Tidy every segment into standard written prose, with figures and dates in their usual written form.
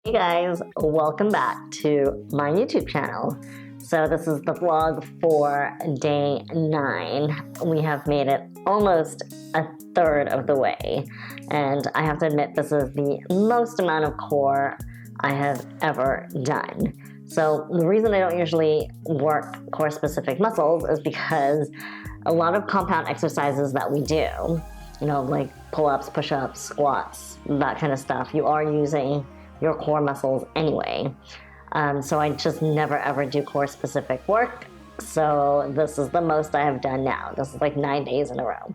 Hey guys, welcome back to my YouTube channel. So this is the vlog for day 9. We have made it almost a third of the way, and I have to admit this is the most amount of core I have ever done. So the reason I don't usually work core specific muscles is because a lot of compound exercises that we do, like pull-ups, push-ups, squats, that kind of stuff, you are using your core muscles anyway. So I just never ever do core specific work. So this is the most I have done now. This is like 9 days in a row.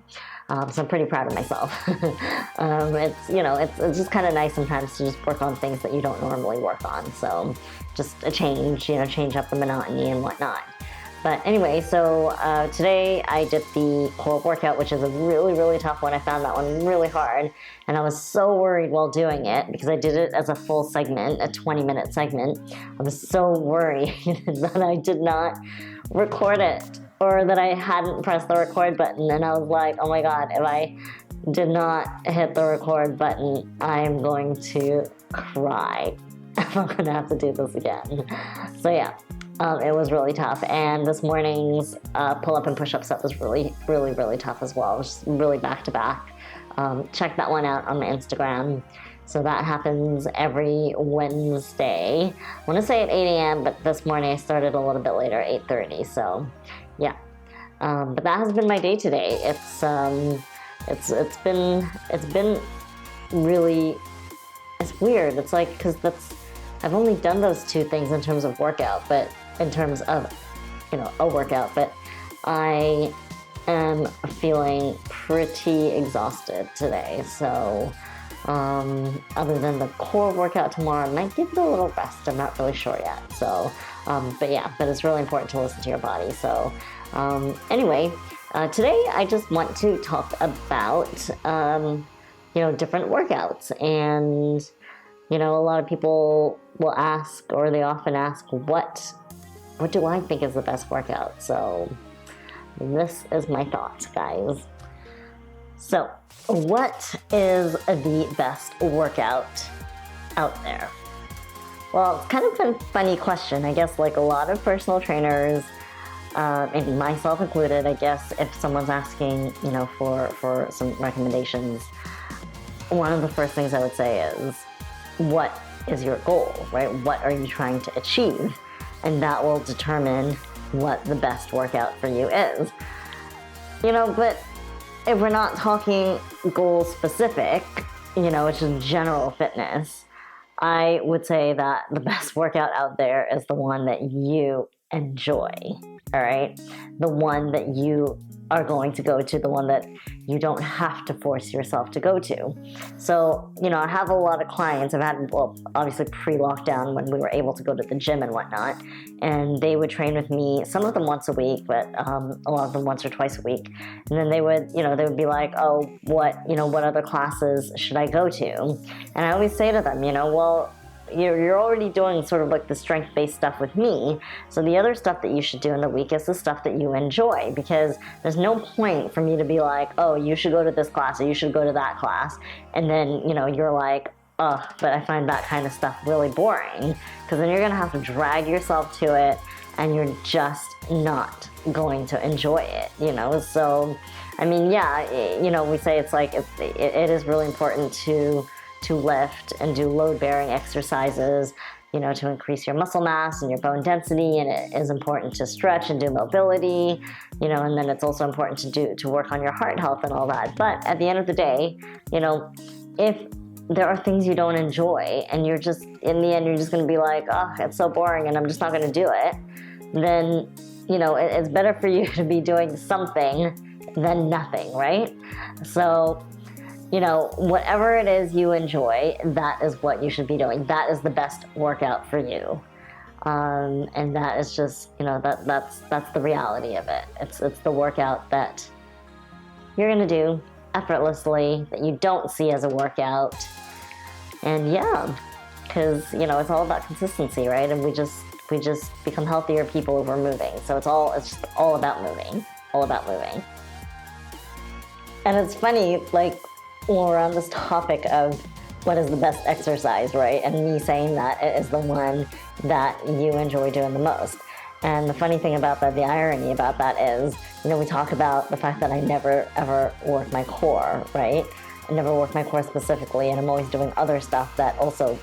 So I'm pretty proud of myself. It's just kind of nice sometimes to just work on things that you don't normally work on. So just a change, change up the monotony and whatnot. But anyway, so today I did the core workout, which is a really, really tough one. I found that one really hard. And I was so worried while doing it because I did it as a full segment, a 20-minute segment. I was so worried that I did not record it or that I hadn't pressed the record button. And I was like, oh my God, if I did not hit the record button, I'm going to cry. I'm going to have to do this again. So yeah. It was really tough, and this morning's pull-up and push-up set was really, really, really tough as well. It was really back-to-back. Check that one out on my Instagram. So that happens every Wednesday. I want to say at 8 a.m., but this morning I started a little bit later, 8:30. So, yeah. But that has been my day today. It's been really, it's weird. It's like, because I've only done those two things in terms of workout, but in terms of, a workout, but I am feeling pretty exhausted today. So, other than the core workout tomorrow, I might give it a little rest. I'm not really sure yet. So, but it's really important to listen to your body. So, anyway, today I just want to talk about, different workouts. And, a lot of people will ask, or they often ask, what do I think is the best workout? So this is my thoughts, guys. So what is the best workout out there? Well, it's kind of a funny question. I guess like a lot of personal trainers, maybe myself included, I guess if someone's asking, for some recommendations, one of the first things I would say is, what is your goal, right? What are you trying to achieve? And that will determine what the best workout for you is. But if we're not talking goal specific, which is general fitness, I would say that the best workout out there is the one that you enjoy, all right? The one that you are going to go to, the one that you don't have to force yourself to go to. So, I have a lot of clients. I've had, obviously pre-lockdown when we were able to go to the gym and whatnot, and they would train with me, some of them once a week, but a lot of them once or twice a week. And then they would be like, oh, what other classes should I go to? And I always say to them, you're already doing sort of like the strength-based stuff with me, so the other stuff that you should do in the week is the stuff that you enjoy, because there's no point for me to be like, oh, you should go to this class or you should go to that class, and then, you're like, oh, but I find that kind of stuff really boring, because then you're going to have to drag yourself to it, and you're just not going to enjoy it, So, I mean, yeah, we say it's like, it is really important to lift and do load-bearing exercises, to increase your muscle mass and your bone density, and it is important to stretch and do mobility, and then it's also important to work on your heart health and all that. But at the end of the day, if there are things you don't enjoy and you're just, in the end, you're just going to be like, oh, it's so boring and I'm just not going to do it, then, it's better for you to be doing something than nothing, right? So, whatever it is you enjoy, that is what you should be doing. That is the best workout for you. And that is just, that's the reality of it. It's the workout that you're going to do effortlessly, that you don't see as a workout. And yeah, because, it's all about consistency, right? And we just become healthier people if we're moving. So it's just all about moving, And it's funny, like, when we're on this topic of what is the best exercise, right? And me saying that is the one that you enjoy doing the most. And the funny thing about that, the irony about that is, we talk about the fact that I never ever work my core, right? I never work my core specifically, and I'm always doing other stuff that also,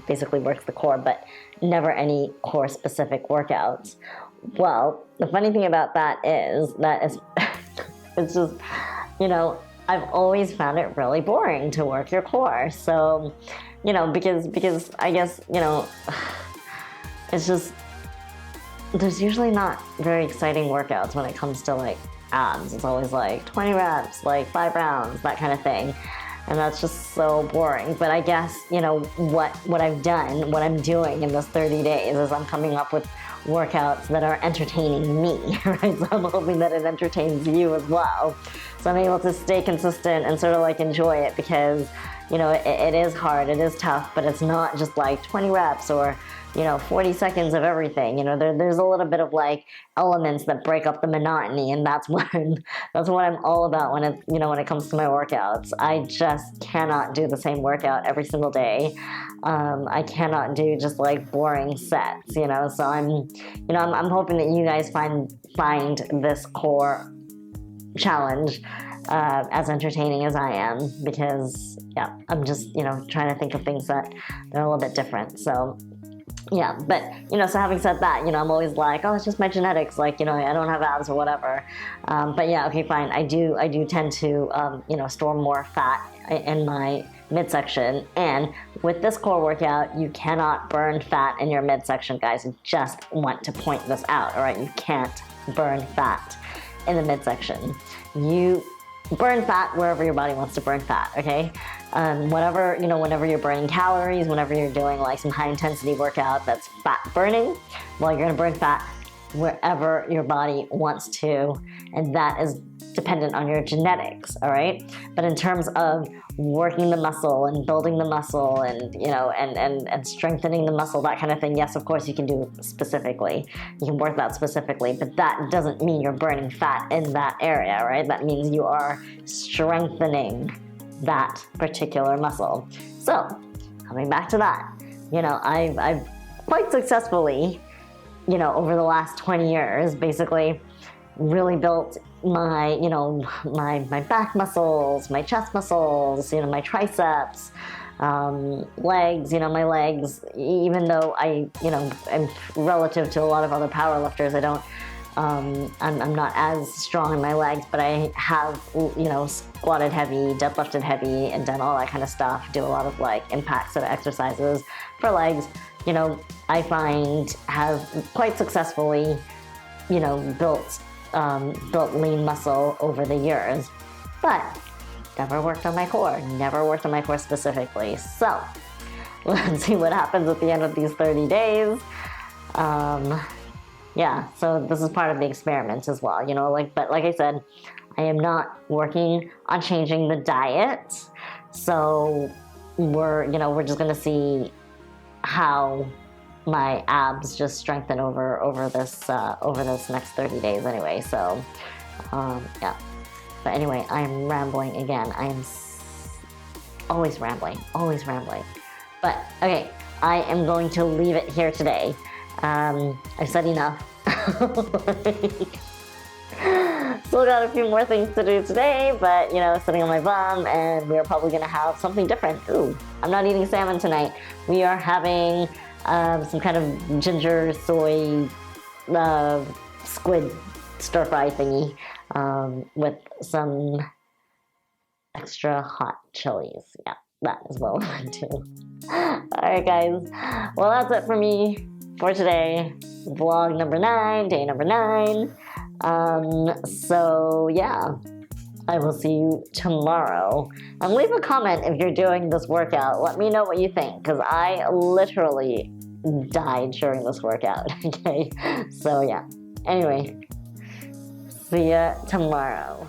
basically works the core, but never any core specific workouts. Well, the funny thing about that is that it's just, I've always found it really boring to work your core. So, because I guess, it's just, there's usually not very exciting workouts when it comes to like abs. It's always like 20 reps, like 5 rounds, that kind of thing. And that's just so boring. But I guess, what I've done, what I'm doing in this 30 days is I'm coming up with workouts that are entertaining me, right? So I'm hoping that it entertains you as well. So I'm able to stay consistent and sort of like enjoy it because, it is hard, it is tough, but it's not just like 20 reps or, 40 seconds of everything. There's a little bit of like elements that break up the monotony, and that's what I'm all about when it comes to my workouts. I just cannot do the same workout every single day. I cannot do just like boring sets, so I'm hoping that you guys find this core challenge as entertaining as I am, because I'm just trying to think of things that are a little bit different. So yeah, but so having said that, I'm always like, oh, it's just my genetics, like, I don't have abs or whatever. But yeah, okay, fine. I do tend to store more fat in my midsection, and with this core workout, you cannot burn fat in your midsection, guys. I just want to point this out. All right, you can't burn fat in the midsection. You burn fat wherever your body wants to burn fat, okay? Whenever you're burning calories, whenever you're doing like some high intensity workout that's fat burning, well, you're gonna burn fat wherever your body wants to, and that is dependent on your genetics, all right? But in terms of working the muscle and building the muscle and, and strengthening the muscle, that kind of thing, yes, of course you can do specifically. You can work that specifically, but that doesn't mean you're burning fat in that area, right? That means you are strengthening that particular muscle. So, coming back to that, I've quite successfully, over the last 20 years, basically really built my, my back muscles, my chest muscles, my triceps, legs, my legs, even though I'm relative to a lot of other powerlifters, I'm not as strong in my legs, but I have, squatted heavy, deadlifted heavy, and done all that kind of stuff. Do a lot of like impact sort of exercises for legs. I find have quite successfully, built lean muscle over the years, but never worked on my core specifically. So let's see what happens at the end of these 30 days. Yeah, so this is part of the experiment as well, but like I said, I am not working on changing the diet. So we're just gonna see how my abs just strengthen over this next 30 days anyway. So yeah, but anyway, I'm rambling again. I am always rambling. But okay, I am going to leave it here today. I've said enough. Still got a few more things to do today, but sitting on my bum, and we're probably gonna have something different. Ooh, I'm not eating salmon tonight. We are having some kind of ginger soy squid stir fry thingy with some extra hot chilies. Yeah, that is what we're gonna do. Alright guys, well that's it for me for today. Vlog number 9, day number 9. So yeah, I will see you tomorrow. And leave a comment if you're doing this workout. Let me know what you think, because I literally died during this workout. Okay, so yeah. Anyway, see ya tomorrow.